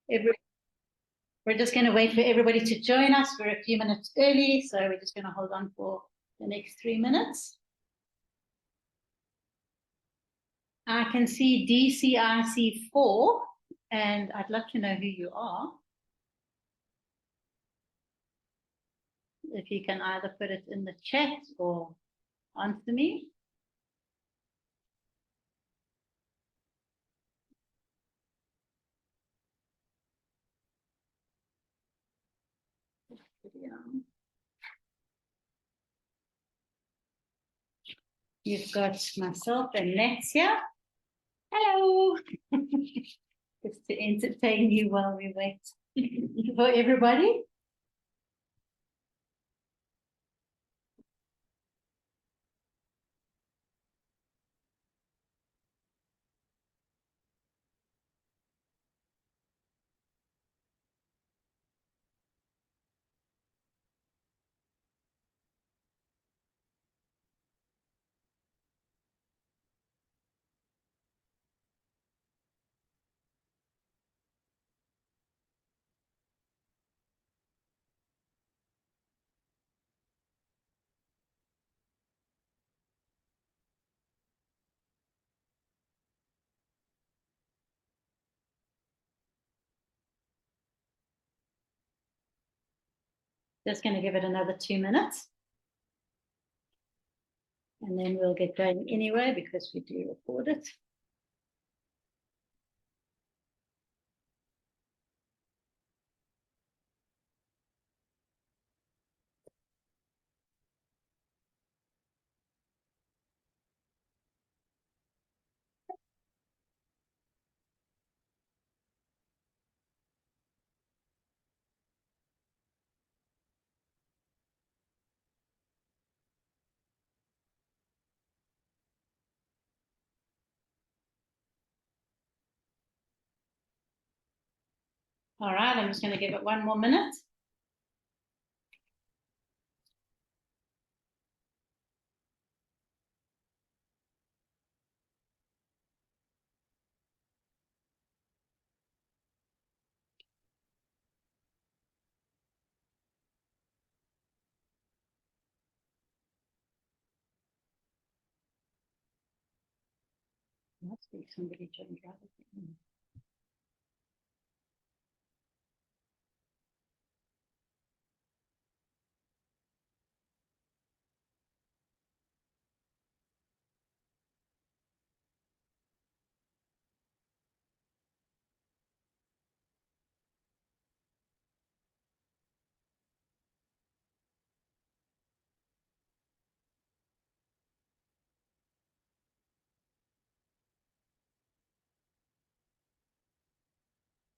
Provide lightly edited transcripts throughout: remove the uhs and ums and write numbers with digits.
We're just going to wait for everybody to join us. We're a few minutes early, so we're just going to hold on for the next 3 minutes. I can see DCIC4, and I'd love to know who you are. If you can either put it in the chat or answer me. You've got myself and Natsya. Hello. Just to entertain you while we wait for everybody. Just going to give it another 2 minutes. And then we'll get going anyway because we do record it. All right, I'm just going to give it 1 more minute. Must be somebody joined rather than me.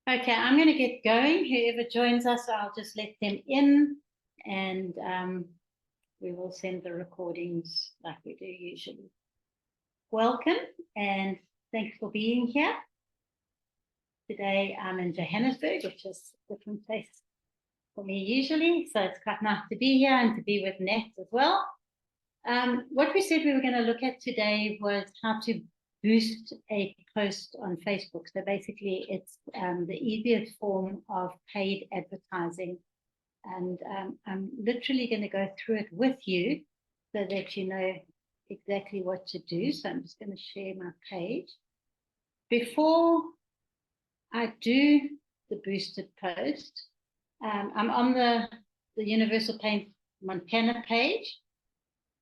Okay, I'm going to get going. Whoever joins us, I'll just let them in, and we will send the recordings like we do usually. Welcome, and thanks for being here. Today I'm in Johannesburg, which is a different place for me usually, so it's quite nice to be here and to be with Nat as well. What we said we were going to look at today was how to boost a post on Facebook. So basically it's the easiest form of paid advertising. And I'm literally going to go through it with you so that you know exactly what to do. So I'm just going to share my page. Before I do the boosted post, I'm on the Universal Paint Montana page,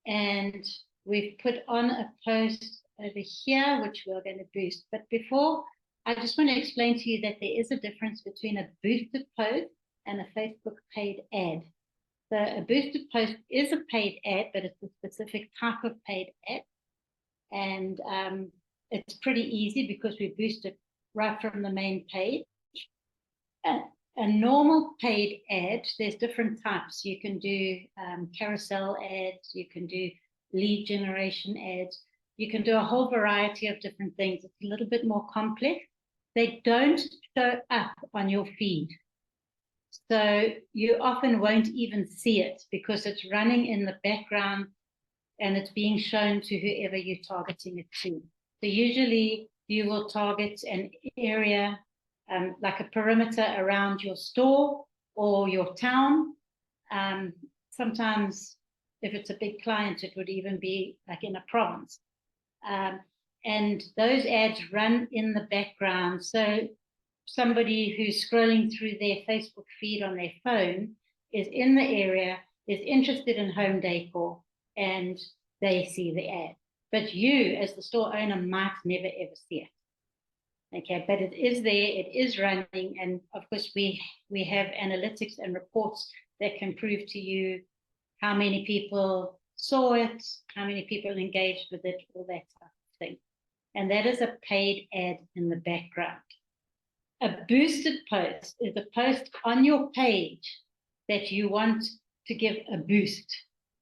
and we've put on a post over here, which we're going to boost. But before, I just want to explain to you that there is a difference between a boosted post and a Facebook paid ad. So a boosted post is a paid ad, but it's a specific type of paid ad. And it's pretty easy because we boost it right from the main page. A normal paid ad, there's different types. You can do carousel ads, you can do lead generation ads, you can do a whole variety of different things. It's a little bit more complex. They don't show up on your feed. So you often won't even see it because it's running in the background and it's being shown to whoever you're targeting it to. So usually you will target an area like a perimeter around your store or your town. Sometimes if it's a big client, it would even be like in a province. And those ads run in the background. So somebody who's scrolling through their Facebook feed on their phone is in the area, is interested in home decor, and they see the ad. But you, as the store owner, might never ever see it. Okay, but it is there, it is running, and of course we have analytics and reports that can prove to you how many people saw it, how many people engaged with it, all that type of thing. And that is a paid ad in the background. A boosted post is a post on your page that you want to give a boost.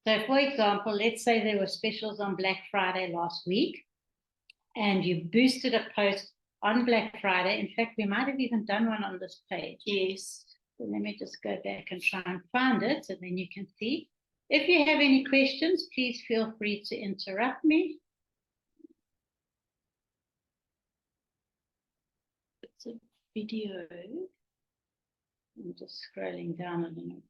So for example, let's say there were specials on Black Friday last week, and you boosted a post on Black Friday. In fact, we might have even done one on this page. Yes. So let me just go back and try and find it, and then you can see. If you have any questions, please feel free to interrupt me. It's a video. I'm just scrolling down a little.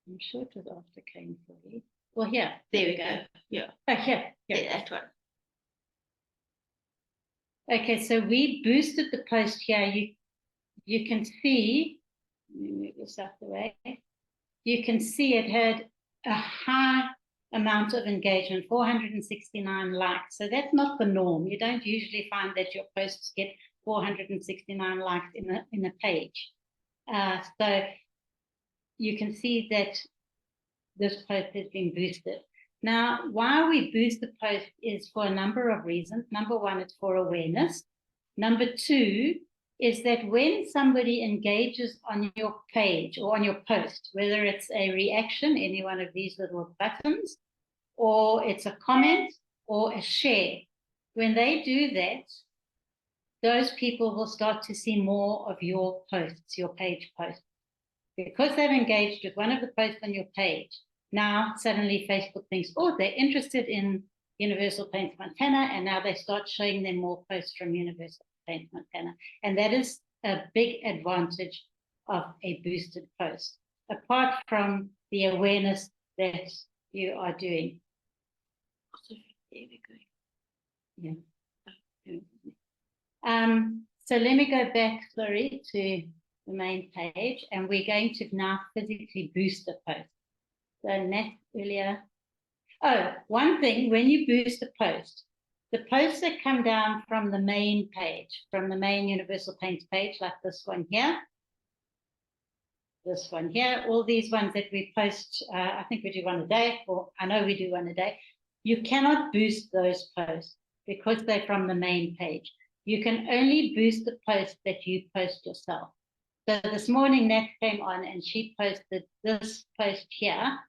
I'm sure it was after Cane for you. Well, here. There we go. Yeah. Oh, here. Yeah, that one. Okay, so we boosted the post here. You can see, let me move this out the way. You can see it had a high amount of engagement, 469 likes. So that's not the norm. You don't usually find that your posts get 469 likes in a page. So you can see that this post has been boosted. Now, why we boost the post is for a number of reasons. Number one, it's for awareness. Number two is that when somebody engages on your page or on your post, whether it's a reaction, any one of these little buttons, or it's a comment or a share, when they do that, those people will start to see more of your posts, your page posts. Because they've engaged with one of the posts on your page, now suddenly Facebook thinks, oh, they're interested in Universal Paints Montana, and now they start showing them more posts from Universal Paints Montana. And that is a big advantage of a boosted post, apart from the awareness that you are doing. There we go. Yeah. So let me go back, sorry, to the main page, and we're going to now physically boost the post. So Nat earlier. Oh, one thing, when you boost a post, the posts that come down from the main page, from the main Universal Paints page, like this one here, all these ones that we post, I think we do one a day, or I know we do one a day, you cannot boost those posts because they're from the main page. You can only boost the post that you post yourself. So this morning, Nat came on and she posted this post here,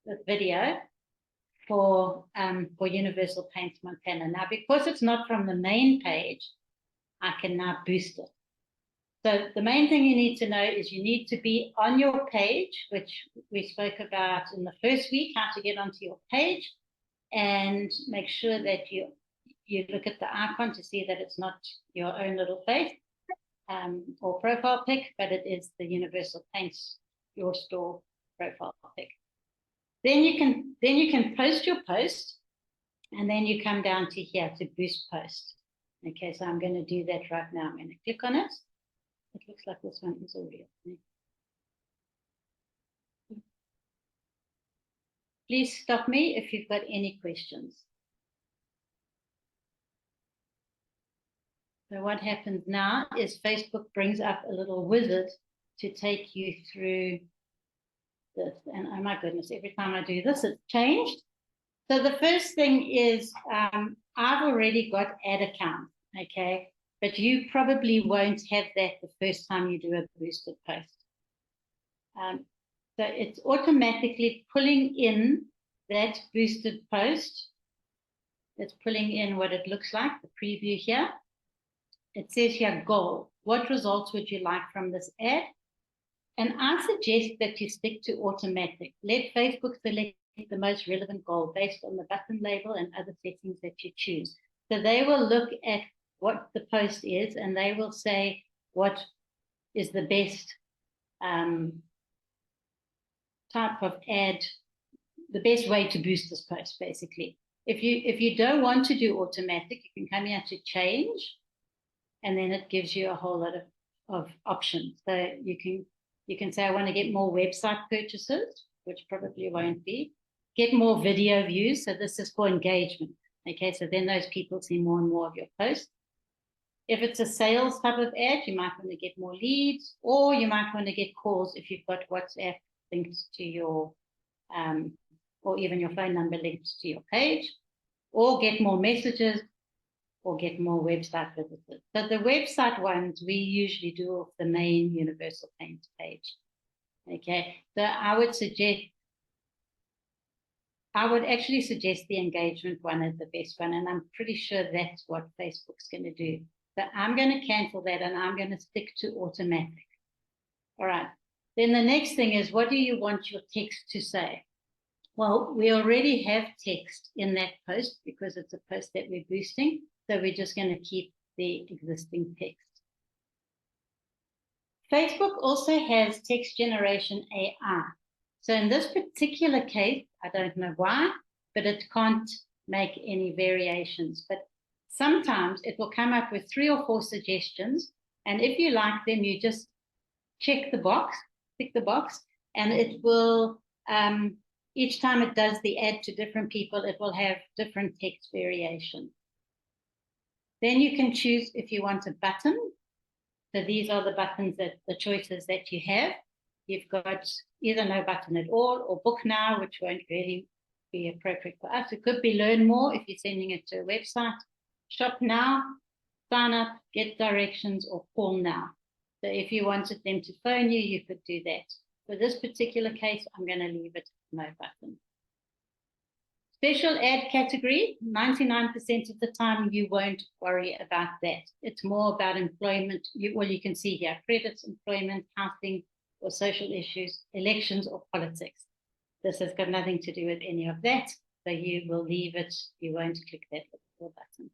the video, for Universal Paints Montana. Now, because it's not from the main page, I can now boost it. So the main thing you need to know is you need to be on your page, which we spoke about in the first week, how to get onto your page, and make sure that you look at the icon to see that it's not your own little face or profile pic, but it is the Universal Paints Your Store profile pic. Then you can post your post, and then you come down to here to boost post. Okay, so I'm going to do that right now. I'm going to click on it. It looks like this one is already up. Please stop me if you've got any questions. So what happens now is Facebook brings up a little wizard to take you through this. And oh my goodness, every time I do this, it's changed. So the first thing is I've already got ad accounts, okay? But you probably won't have that the first time you do a boosted post. So it's automatically pulling in that boosted post. It's pulling in what it looks like, the preview here. It says here, goal. What results would you like from this ad? And I suggest that you stick to automatic. Let Facebook select the most relevant goal based on the button label and other settings that you choose. So they will look at what the post is, and they will say what is the best type of ad, the best way to boost this post, basically. If you don't want to do automatic, you can come here to change, and then it gives you a whole lot of options. So you can say, I want to get more website purchases, which probably won't be. Get more video views. So this is for engagement. Okay, so then those people see more and more of your posts. If it's a sales type of ad, you might want to get more leads, or you might want to get calls if you've got WhatsApp linked to your, or even your phone number linked to your page, or get more messages, or get more website visitors. So the website ones, we usually do off the main Universal Paint page. Okay, so I would actually suggest the engagement one as the best one, and I'm pretty sure that's what Facebook's going to do. So I'm going to cancel that, and I'm going to stick to automatic. All right. Then the next thing is, what do you want your text to say? Well, we already have text in that post because it's a post that we're boosting. So we're just going to keep the existing text. Facebook also has text generation AI. So in this particular case, I don't know why, but it can't make any variations. But sometimes it will come up with 3 or 4 suggestions. And if you like them, you just check the box, tick the box, and it will, each time it does the ad to different people, it will have different text variations. Then you can choose if you want a button. So these are the buttons, that the choices that you have. You've got either no button at all, or book now, which won't really be appropriate for us. It could be learn more if you're sending it to a website. Shop now, sign up, get directions, or call now. So if you wanted them to phone you, you could do that. For this particular case, I'm going to leave it no button. Special ad category, 99% of the time you won't worry about that. It's more about employment. Well, you can see here, credits, employment, housing, or social issues, elections, or politics. This has got nothing to do with any of that, so you will leave it. You won't click that little button.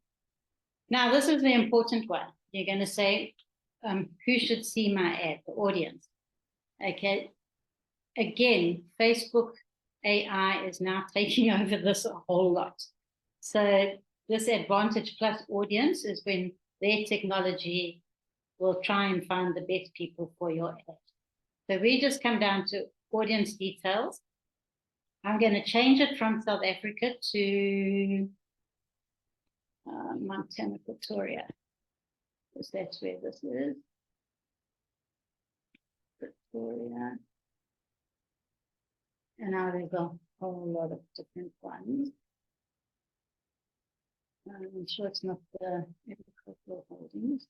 Now, this is the important one. You're going to say, who should see my ad, the audience. Okay. Again, Facebook AI is now taking over this a whole lot. So this Advantage Plus audience is when their technology will try and find the best people for your ad. So we just come down to audience details. I'm going to change it from South Africa to Montana, Pretoria, because that's where this is. Pretoria. And now there's a whole lot of different ones. I'm sure it's not the agricultural holdings.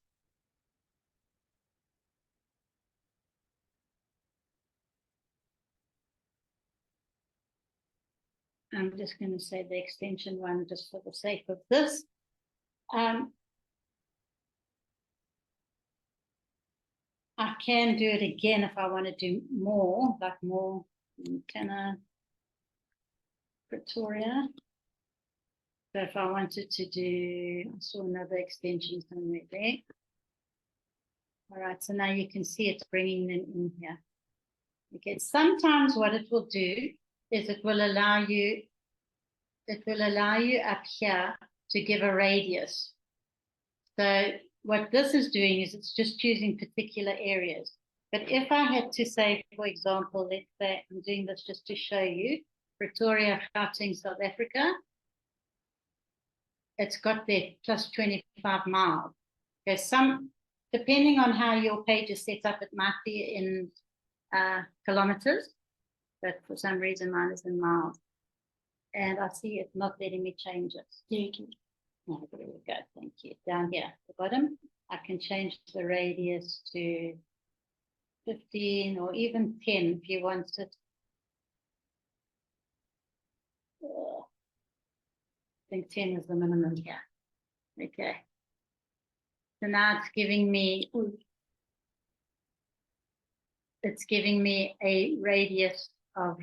I'm just going to say the extension one just for the sake of this. I can do it again if I want to do more, like more Montana, Pretoria. So if I wanted to do, I saw another extension somewhere there. All right, so now you can see it's bringing them in here. Okay, sometimes what it will do is it will allow you up here to give a radius. So what this is doing is it's just choosing particular areas. But if I had to say, for example, let's say I'm doing this just to show you, Pretoria, Gauteng, South Africa, it's got there plus 25 miles. There's some, depending on how your page is set up, it might be in kilometers, but for some reason mine is in miles. And I see it's not letting me change it. Yeah, you can. Oh, there we go. Thank you. Down here at the bottom, I can change the radius to 15 or even 10 if you want it. I think 10 is the minimum here. Okay. So now it's giving me a radius of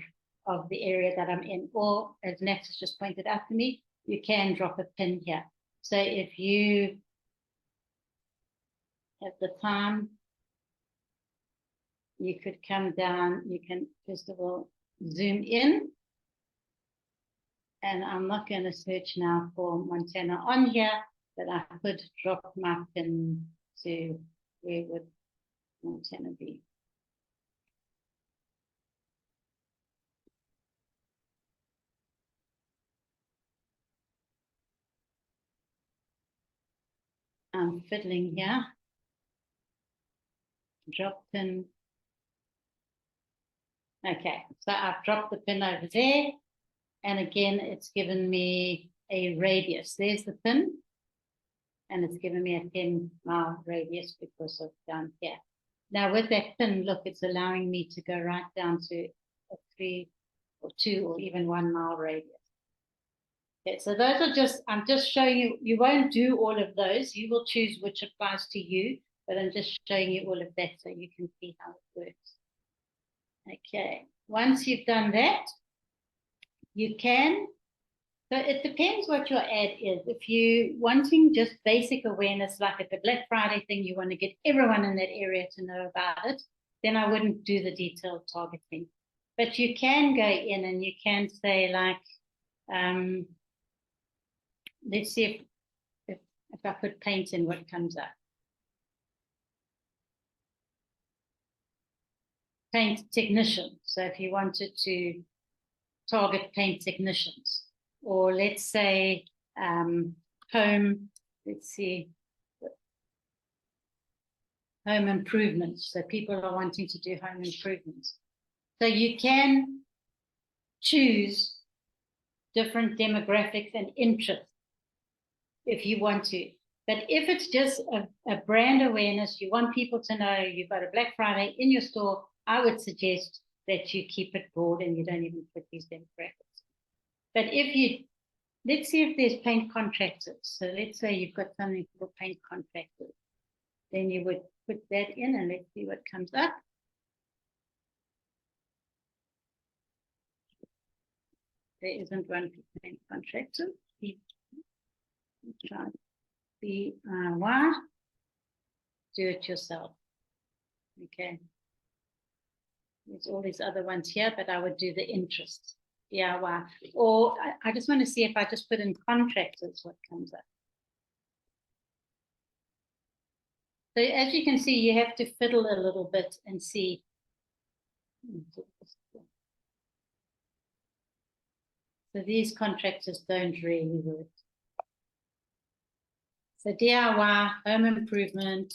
the area that I'm in. Or as Nat has just pointed out to me, you can drop a pin here. So if you at the time. You could come down, you can first of all zoom in. And I'm not going to search now for Montana on here, but I could drop my pin to where would Montana be. I'm fiddling here. Drop pin. Okay, so I've dropped the pin over there. And again, it's given me a radius. There's the pin. And it's given me a 10-mile radius because of down here. Now with that pin, look, it's allowing me to go right down to a 3 or 2 or even 1 mile radius. Okay, so those are just, I'm just showing you, you won't do all of those. You will choose which applies to you, but I'm just showing you all of that so you can see how it works. Okay, once you've done that, you can, so it depends what your ad is. If you're wanting just basic awareness, like at the Black Friday thing, you want to get everyone in that area to know about it, then I wouldn't do the detailed targeting. But you can go in and you can say like, let's see if I put paint in, what comes up. Paint technician. So if you wanted to target paint technicians, or let's say home, let's see, home improvements. So people are wanting to do home improvements. So you can choose different demographics and interests if you want to. But if it's just a brand awareness, you want people to know you've got a Black Friday in your store, I would suggest that you keep it broad and you don't even put these demographics. But if you, let's see if there's paint contractors. So let's say you've got something for paint contractors. Then you would put that in and let's see what comes up. There isn't one for paint contractors. Try DIY. Do it yourself. Okay. There's all these other ones here, but I would do the interest. DIY. Or I just want to see if I just put in contractors, what comes up. So as you can see, you have to fiddle a little bit and see. So these contractors don't really work. So DIY, home improvement.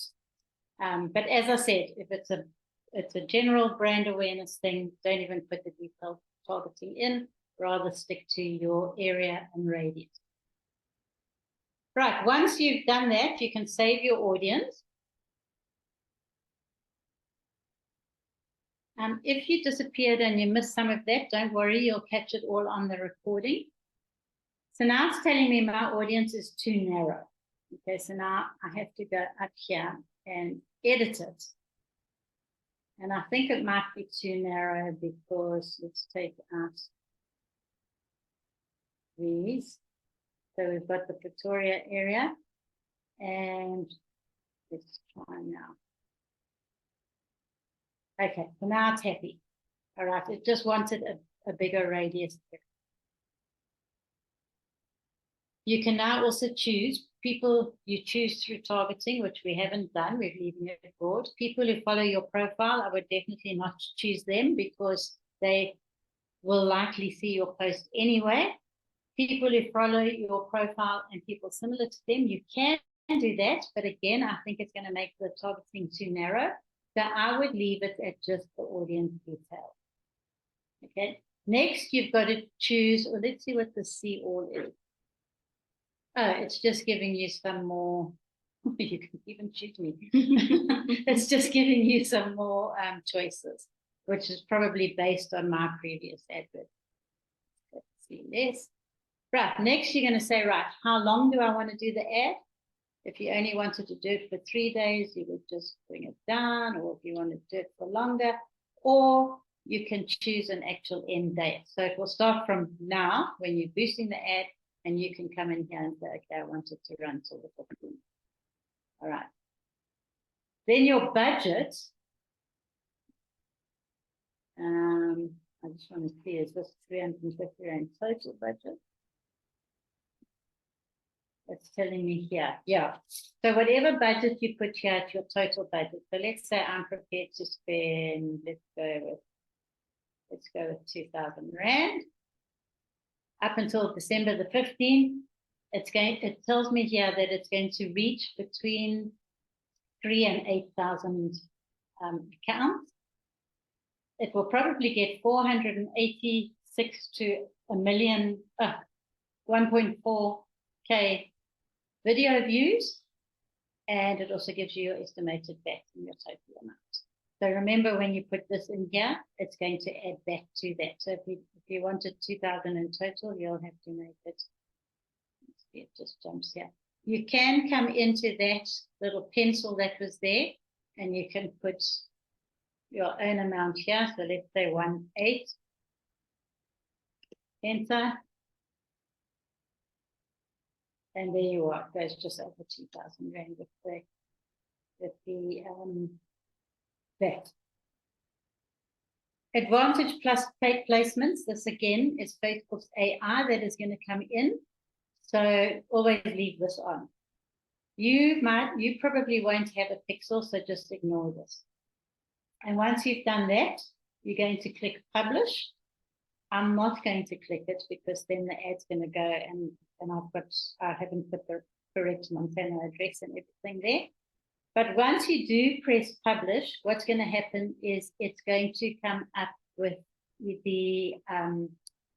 But as I said, if it's a general brand awareness thing, don't even put the detailed targeting in, rather stick to your area and radius. Right, once you've done that, you can save your audience. If you disappeared and you missed some of that, don't worry, you'll catch it all on the recording. So now it's telling me my audience is too narrow. Okay, so now I have to go up here and edit it. And I think it might be too narrow because let's take out these. So we've got the Pretoria area and let's try now. Okay, so now it's happy. All right, it just wanted a bigger radius. You can now also choose people you choose through targeting, which we haven't done. We're leaving it broad. People who follow your profile, I would definitely not choose them because they will likely see your post anyway. People who follow your profile and people similar to them, you can do that. But again, I think it's going to make the targeting too narrow. So I would leave it at just the audience detail. Okay. Next, you've got to choose, or let's see what the see all is. Oh, it's just giving you some more. You can even shoot me. It's just giving you some more choices, which is probably based on my previous advert. Let's see this. Right, next you're going to say, right, how long do I want to do the ad? If you only wanted to do it for 3 days, you would just bring it down, or if you want to do it for longer, or you can choose an actual end date. So it will start from now when you're boosting the ad, and you can come in here and say, okay, I want it to run till the 15th. All right. Then your budget, I just want to see, is this 350 Rand total budget? It's telling me here, yeah. So whatever budget you put here, it's your total budget. So let's say I'm prepared to spend, let's go with 2,000 Rand. Up until December the 15th, it tells me here that it's going to reach between 3,000 and 8,000 accounts. It will probably get 486 to a million, 1.4K video views, and it also gives you your estimated VAT and your total amount. So remember, when you put this in here, it's going to add back to that. So if you wanted 2,000 in total, you'll have to make it. It just jumps here. You can come into that little pencil that was there, and you can put your own amount here. So let's say 1.8. Enter. And there you are. It goes just over 2,000 Rand with the VAT. Advantage plus paid placements. This again is Facebook's AI that is going to come in. So always leave this on. You probably won't have a pixel, so just ignore this. And once you've done that, you're going to click publish. I'm not going to click it because then the ad's going to go and I haven't put the correct Montana address and everything there. But once you do press publish, what's going to happen is it's going to come up with the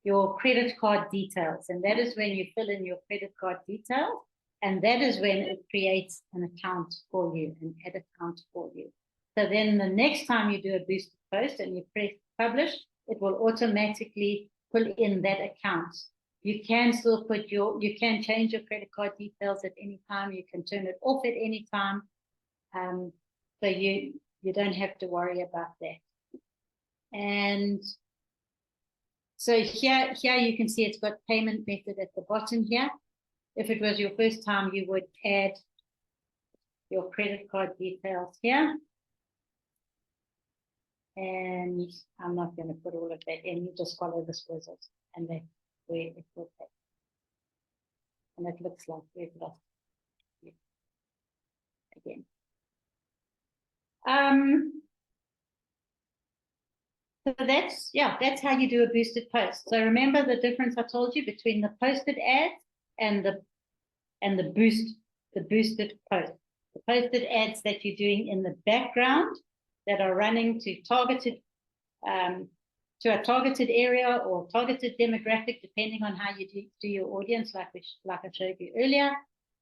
your credit card details. And that is when you fill in your credit card details. And that is when it creates an account for you, an ad account for you. So then the next time you do a boosted post and you press publish, it will automatically pull in that account. You can still you can change your credit card details at any time. You can turn it off at any time. So you don't have to worry about that. And so here you can see it's got payment method at the bottom here. If it was your first time, you would add your credit card details here. And I'm not going to put all of that in. You just follow this wizard, and that's where it will take. And it looks like we've lost it again. So that's how you do a boosted post. So remember the difference I told you between the posted ads and the boosted post. The posted ads that you're doing in the background that are running to a targeted area or targeted demographic, depending on how you do your audience, like I showed you earlier.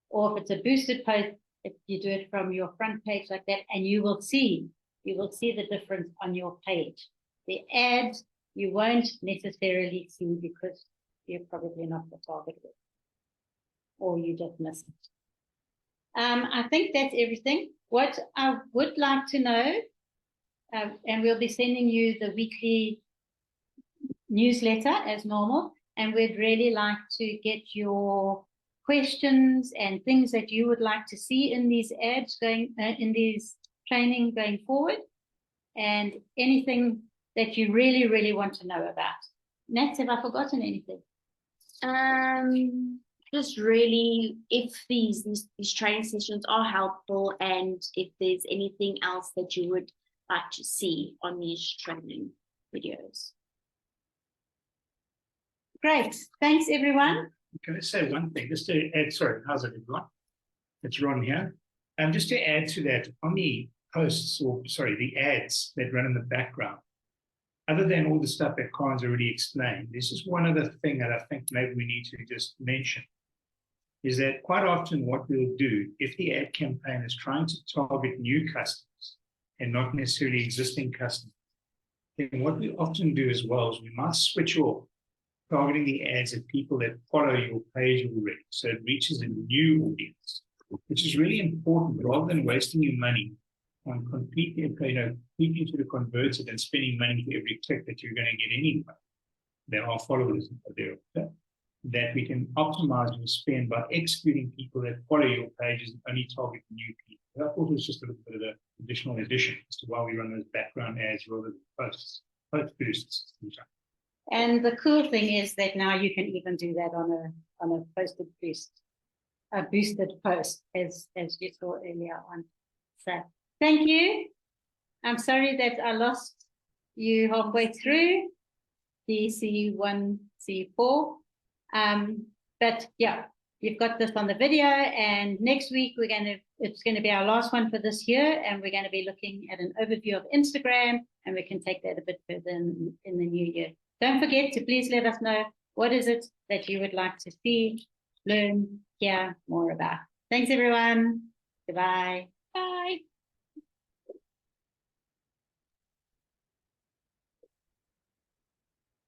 Or if it's a boosted post, if you do it from your front page like that, and you will see the difference on your page. The ads you won't necessarily see because you're probably not the target group, or you just missed it. I think that's everything. What I would like to know, and we'll be sending you the weekly newsletter as normal, and we'd really like to get your questions and things that you would like to see in these ads in these training going forward, and anything that you really, really want to know about. Nats, have I forgotten anything? Just really, if these training sessions are helpful, and if there's anything else that you would like to see on these training videos. Great. Thanks, everyone. Can I say one thing, just to add, sorry, how's it everyone? It's Ron here. Just to add to that, on the posts, or sorry, the ads that run in the background, other than all the stuff that Karen's already explained, there's just one other thing that I think maybe we need to just mention, is that quite often what we'll do, if the ad campaign is trying to target new customers and not necessarily existing customers, then what we often do as well is we might switch off targeting the ads at people that follow your page already, so it reaches a new audience, which is really important, rather than wasting your money on completely, completely to the converted and spending money for every click that you're going to get anyway. There are followers there, that we can optimize your spend by excluding people that follow your pages and only target new people. I thought it was just a little bit of a additional addition as to why we run those background ads rather than posts, post boosts. And the cool thing is that now you can even do that on a posted boost, a boosted post, as you saw earlier on. So thank you. I'm sorry that I lost you halfway through the C1, C4. But yeah, you've got this on the video, and next week it's gonna be our last one for this year, and we're gonna be looking at an overview of Instagram, and we can take that a bit further in the new year. Don't forget to please let us know what is it that you would like to see, learn, hear more about. Thanks everyone. Goodbye. Bye.